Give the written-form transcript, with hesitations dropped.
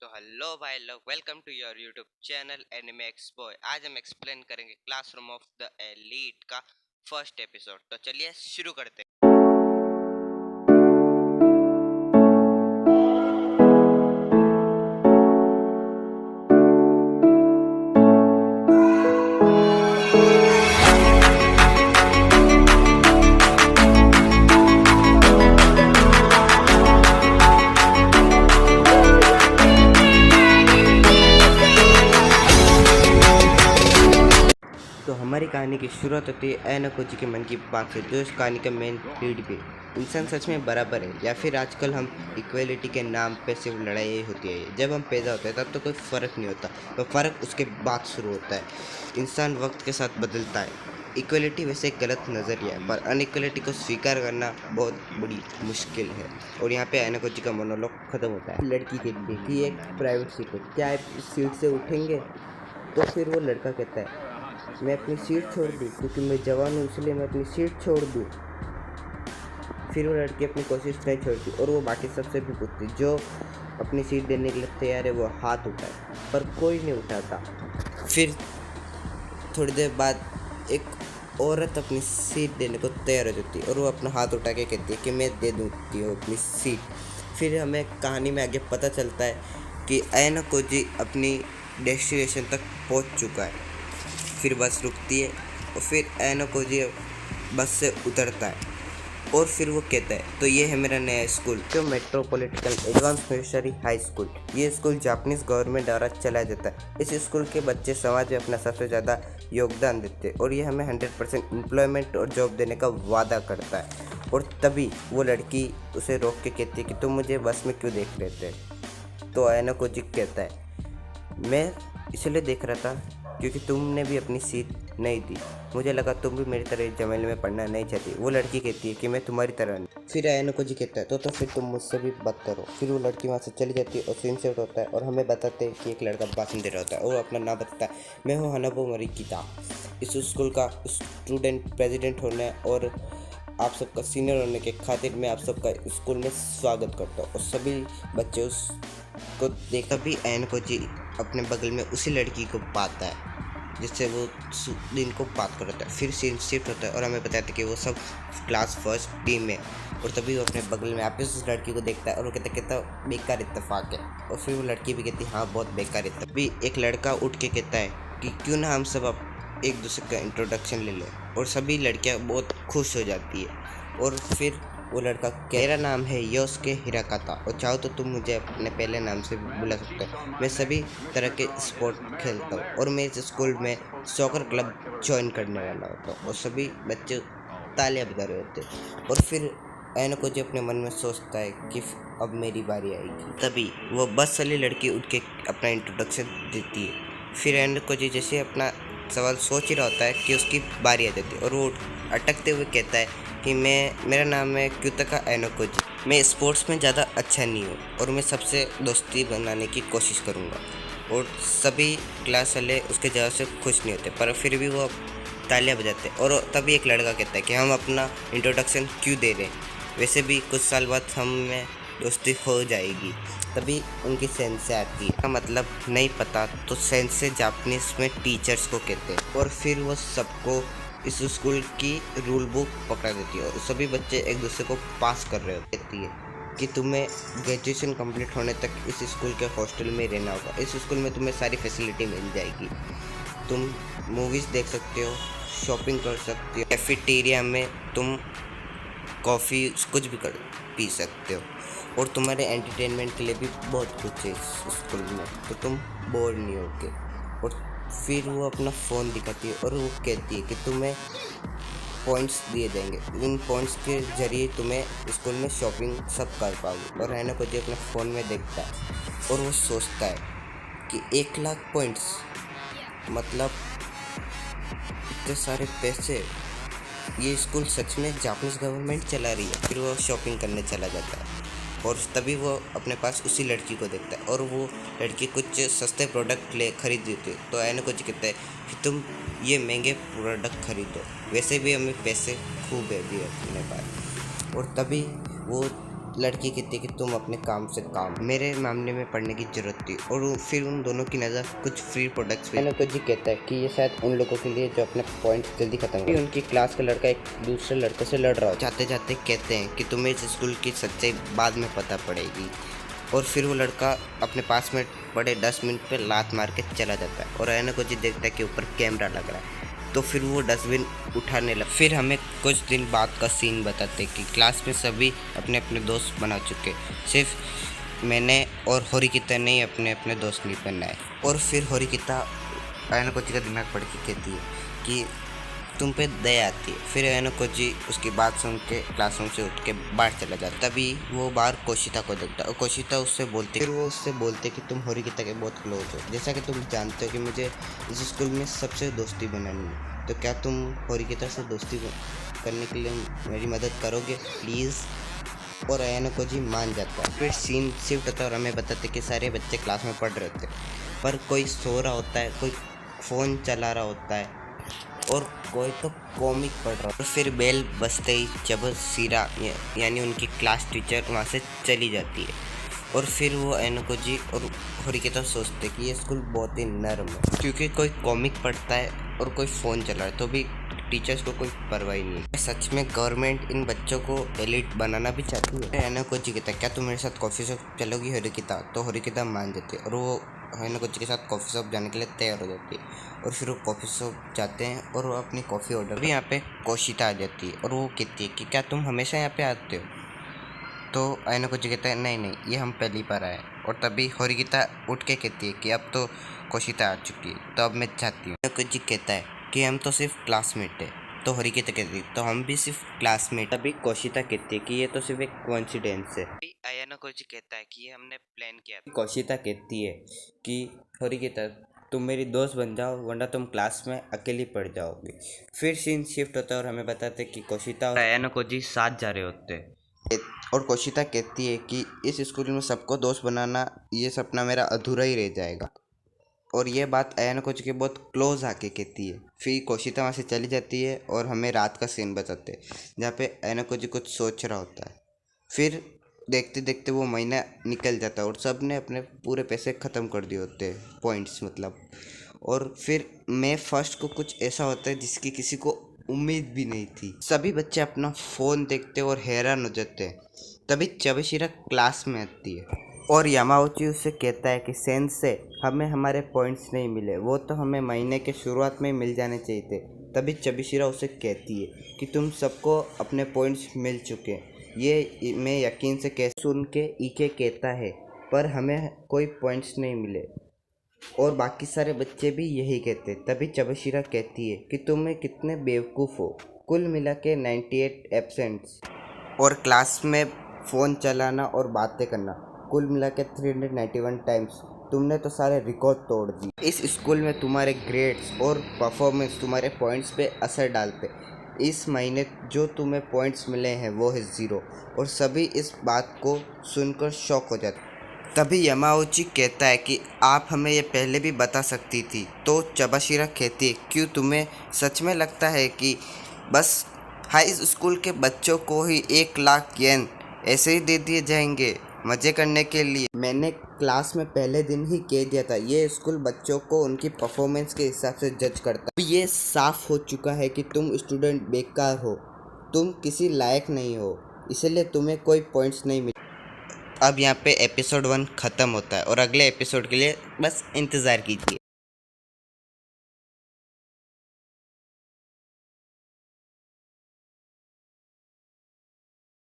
तो हेलो भाई लोग, welcome to your YouTube channel Anime Explore. आज हम एक्सप्लेन करेंगे क्लासरूम ऑफ द एलीट का फर्स्ट एपिसोड। तो चलिए शुरू करते हैं। तो हमारी कहानी की शुरुआत होती है एनोकोजी के मन की बात से, जो इस कहानी का मेन लीड भी। इंसान सच में बराबर है या फिर आजकल हम इक्वलिटी के नाम पे सिर्फ लड़ाई होती है। जब हम पैदा होते हैं तब तो कोई फ़र्क नहीं होता, तो फ़र्क उसके बाद शुरू होता है। इंसान वक्त के साथ बदलता है। इक्वलिटी वैसे एक गलत नज़रिया है, पर अनइक्वलिटी को स्वीकार करना बहुत बड़ी मुश्किल है। और यहाँ पे एनोकोजी का मोनोलॉग ख़त्म होता है लड़की के लिए कि एक प्राइवेट सीट है, क्या आप इस सीट से उठेंगे? तो फिर वो लड़का कहता है मैं अपनी सीट छोड़ दूँ, क्योंकि मैं जवान हूँ इसलिए मैं अपनी सीट छोड़ दूँ। फिर वो लड़की अपनी कोशिश नहीं छोड़ती और वो बाकी सबसे भी पूछती, जो अपनी सीट देने के लिए तैयार है वो हाथ उठाए, पर कोई नहीं उठाता। फिर थोड़ी देर बाद एक औरत अपनी सीट देने को तैयार हो जाती है और वो अपना हाथ उठा के कहती है कि मैं दे दूँगी अपनी सीट। फिर हमें कहानी में आगे पता चलता है कि एनोकोजी अपनी डेस्टिनेशन तक पहुंच चुका है। फिर बस रुकती है और फिर एनोकोजी बस से उतरता है और फिर वो कहता है, तो ये है मेरा नया स्कूल, जो metropolitan advance missionary high school. ये स्कूल जापानीज गवर्नमेंट द्वारा चलाया जाता है। इस स्कूल के बच्चे समाज में अपना सबसे ज़्यादा योगदान देते हैं और ये हमें 100% एम्प्लॉयमेंट और जॉब देने का वादा करता है। और तभी वो लड़की उसे रोक के कहती है कि तुम मुझे बस में क्यों देख लेते हैं? तो एनोकोजी कहता है, मैं इसलिए देख रहा था क्योंकि तुमने भी अपनी सीट नहीं दी, मुझे लगा तुम भी मेरी तरह जमेले में पढ़ना नहीं चाहती। वो लड़की कहती है कि मैं तुम्हारी तरह नहीं। फिर एनोकोजी कहता है तो फिर तुम मुझसे भी बात करो। फिर वो लड़की वहाँ से चली जाती है और सीन सेट होता है और हमें बताते हैं कि एक लड़का भाषण दे रहा होता है और अपना नाम बताता है, मैं हूँ हनाबो मोरिकीता, इस स्कूल का स्टूडेंट प्रेसिडेंट होने और आप सबका सीनियर होने के खातिर मैं आप सबका स्कूल में स्वागत करता हूँ। और सभी बच्चे उसको देखा भी एनोकोजी अपने बगल में उसी लड़की को पाता है जिससे वो दिन को बात करता है। फिर सीन शिफ्ट होता है और हमें बताते हैं कि वो सब क्लास फर्स्ट टीम में। और तभी वो अपने बगल में वापस उस लड़की को देखता है और वो कहता बेकार इत्तेफाक है। और फिर वो लड़की भी कहती है हाँ बहुत बेकार इत्तेफाक। भी एक लड़का उठ के कहता है कि क्यों ना हम सब एक दूसरे का इंट्रोडक्शन ले लें। और सभी लड़कियां बहुत खुश हो जाती है। और फिर वो लड़का, मेरा नाम है योस्के हिराकाता और चाहो तो तुम मुझे अपने पहले नाम से बुला सकते हो। मैं सभी तरह के स्पोर्ट खेलता हूँ और मैं इस स्कूल में सॉकर क्लब ज्वाइन करने वाला होता हूँ। और सभी बच्चे तालियां बजा रहे होते हैं। और फिर एनोकोजी अपने मन में सोचता है कि अब मेरी बारी आएगी। तभी वो बस वाली लड़की उठ के अपना इंट्रोडक्शन देती है। फिर एनोकोजी जैसे अपना सवाल सोच ही रहा होता है कि उसकी बारी आ जाती है और वो अटकते हुए कहता है कि मेरा नाम है क्यूतका एनोकोजी, मैं स्पोर्ट्स में ज़्यादा अच्छा नहीं हूँ और मैं सबसे दोस्ती बनाने की कोशिश करूँगा। और सभी क्लास वाले उसके जवाब से खुश नहीं होते, पर फिर भी वो तालियां बजाते हैं। और तभी एक लड़का कहता है कि हम अपना इंट्रोडक्शन क्यों दे रहे हैं, वैसे भी कुछ साल बाद हम में दोस्ती हो जाएगी। तभी उनकी सेंसे आती है, का मतलब नहीं पता तो सेंसे जापानीज में टीचर्स को कहते हैं। और फिर वो सबको इस स्कूल की रूल बुक पकड़ा देती है और सभी बच्चे एक दूसरे को पास कर रहे होते हैं कि तुम्हें ग्रेजुएशन कंप्लीट होने तक इस स्कूल के हॉस्टल में रहना होगा। इस स्कूल में तुम्हें सारी फैसिलिटी मिल जाएगी, तुम मूवीज़ देख सकते हो, शॉपिंग कर सकते हो, कैफेटेरिया में तुम कॉफ़ी कुछ भी कर पी सकते हो और तुम्हारे एंटरटेनमेंट के लिए भी बहुत कुछ है इस स्कूल में, तो तुम बोर नहीं होगे। और फिर वो अपना फ़ोन दिखाती है और वो कहती है कि तुम्हें पॉइंट्स दिए जाएंगे, इन पॉइंट्स के जरिए तुम्हें स्कूल में शॉपिंग सब कर पाओगे। और एनोकोजी अपने फ़ोन में देखता है और वो सोचता है कि 1,00,000 पॉइंट्स मतलब इतने सारे पैसे, ये स्कूल सच में जापानीज गवर्नमेंट चला रही है। फिर वो शॉपिंग करने चला जाता है और तभी वो अपने पास उसी लड़की को देखता है और वो लड़की कुछ सस्ते प्रोडक्ट खरीद देती है। तो एनोकोजी कहता है कि तुम ये महंगे प्रोडक्ट खरीदो, वैसे भी हमें पैसे खूब है भी अपने पास। और तभी वो लड़की कहती है कि तुम अपने काम से काम, मेरे मामले में पढ़ने की जरूरत थी। और फिर उन दोनों की नज़र कुछ फ्री प्रोडक्ट्स पे। एनोको जी कहता है कि ये शायद उन लोगों के लिए जो अपने पॉइंट्स जल्दी खत्म हो। उनकी क्लास का लड़का एक दूसरे लड़के से लड़ रहा हो। जाते जाते कहते हैं कि तुम्हें इस स्कूल की सच्चाई बाद में पता पड़ेगी। और फिर वो लड़का अपने पास में पड़े डस्टबिन पे लात मार के चला जाता है। और एनोको जी देखता है कि ऊपर कैमरा लग रहा है, तो फिर वो डस्टबिन उठाने लगा। फिर हमें कुछ दिन बाद का सीन बताते कि क्लास में सभी अपने अपने दोस्त बना चुके, सिर्फ मैंने और होरिकिता ने ही अपने अपने दोस्त नहीं बनाए। और फिर होरिकिता एनोको जी का दिमाग पढ़ के कहती है कि तुम पे दया आती है। फिर एनोको जी उसकी बात सुन के क्लासरूम से उठ के बाहर चला जाता। तभी वो बाहर कोशिता को देखता और कोशिता उससे बोलती, फिर वो उससे बोलते कि तुम होरिकिता के बहुत क्लोज हो, जैसा कि तुम जानते हो कि मुझे इस स्कूल में सबसे दोस्ती बनानी है, तो क्या तुम होरिकिता से दोस्ती करने के लिए मेरी मदद करोगे प्लीज़। और एनोको जी मान जाता है। फिर सीन शिफ्ट होता है और हमें बताते कि सारे बच्चे क्लास में पढ़ रहे होते, पर कोई सो रहा होता है, कोई फ़ोन चला रहा होता है और कोई तो कॉमिक पढ़ रहा है। और फिर बेल बजते ही चबशीरा यानी उनकी क्लास टीचर वहाँ से चली जाती है। और फिर वो एनोको जी और होरिकिता सोचते कि ये स्कूल बहुत ही नर्म है, क्योंकि कोई कॉमिक पढ़ता है और कोई फ़ोन चला रहा है, तो भी टीचर्स को कोई परवाह नहीं है। सच में गवर्नमेंट इन बच्चों को एलिट बनाना भी चाहती है। एनोको जी कहता है क्या तुम मेरे साथ कॉफ़ी शॉप चलोगी होरिकिता, तो होरिकिता मान जाती है और वो एनोको जी के साथ कॉफ़ी शॉप जाने के लिए तैयार हो जाती है। और फिर वो कॉफ़ी शॉप जाते हैं और वो अपनी कॉफ़ी ऑर्डर भी। यहाँ पे कोशिता आ जाती है और वो कहती है कि क्या तुम हमेशा यहाँ पे आते हो, तो एनोको जी कहता है नहीं नहीं, ये हम पहली बार आए। और तभी होरिकिता उठ के कहती है कि अब तो कोशिता आ चुकी है, तो अब मैं जाती हूँ। एनोको जी कहता है कि हम तो सिर्फ क्लासमेट है, तो होरिकिता कहती है तो हम भी सिर्फ क्लासमेट। तभी कोशिता कहती है कि ये तो सिर्फ एक कोइंसिडेंस है। एनोको जी कहता है कि ये हमने प्लान किया। कोशिता कहती है कि होरिकिता तुम मेरी दोस्त बन जाओ, वरना तुम क्लास में अकेली पड़ जाओगी। फिर सीन शिफ्ट होता है और हमें बताते कि कोशिता और एनोको जी साथ जा रहे होते हैं। और कोशिता कहती है कि इस स्कूल में सबको दोस्त बनाना, ये सपना मेरा अधूरा ही रह जाएगा। और ये बात एनोको जी के बहुत क्लोज आके कहती है। फिर कोशिता वहाँ से चली जाती है और हमें रात का सीन बताते हैं जहाँ पे एनोको जी कुछ सोच रहा होता है। फिर देखते देखते वो महीना निकल जाता है और सब ने अपने पूरे पैसे ख़त्म कर दिए होते हैं, पॉइंट्स मतलब। और फिर मई 1 को कुछ ऐसा होता है जिसकी किसी को उम्मीद भी नहीं थी। सभी बच्चे अपना फ़ोन देखते और हैरान हो जाते हैं। तभी चबशीरा क्लास में आती है और यामाउची उससे कहता है कि सेंस से हमें हमारे पॉइंट्स नहीं मिले, वो तो हमें महीने के शुरुआत में मिल जाने चाहिए थे। तभी चबशीरा उसे कहती है कि तुम सबको अपने पॉइंट्स मिल चुके हैं, ये मैं यकीन से कह। सुन के ईके कहता है पर हमें कोई पॉइंट्स नहीं मिले, और बाकी सारे बच्चे भी यही कहते। तभी चबशीरा कहती है कि तुम्हें कितने बेवकूफ़ हो, कुल मिला के 98 एब्सेंट्स और क्लास में फ़ोन चलाना और बातें करना, कुल मिला के 391 टाइम्स। तुमने तो सारे रिकॉर्ड तोड़ दिए। इस स्कूल में तुम्हारे ग्रेड्स और परफॉर्मेंस तुम्हारे पॉइंट्स पे असर डालते। इस महीने जो तुम्हें पॉइंट्स मिले हैं वो है 0। और सभी इस बात को सुनकर शॉक हो जाते। तभी यामाउची कहता है कि आप हमें ये पहले भी बता सकती थी। तो चबशीरा कहती है क्यों तुम्हें सच में लगता है कि बस हाई स्कूल के बच्चों को ही 1 लाख येन ऐसे ही दे दिए जाएंगे मज़े करने के लिए? मैंने क्लास में पहले दिन ही कह दिया था, ये स्कूल बच्चों को उनकी परफॉर्मेंस के हिसाब से जज करता है। ये साफ हो चुका है कि तुम स्टूडेंट बेकार हो, तुम किसी लायक नहीं हो, इसलिए तुम्हें कोई पॉइंट्स नहीं मिले। अब यहाँ पे एपिसोड 1 ख़त्म होता है और अगले एपिसोड के लिए बस इंतज़ार कीजिए।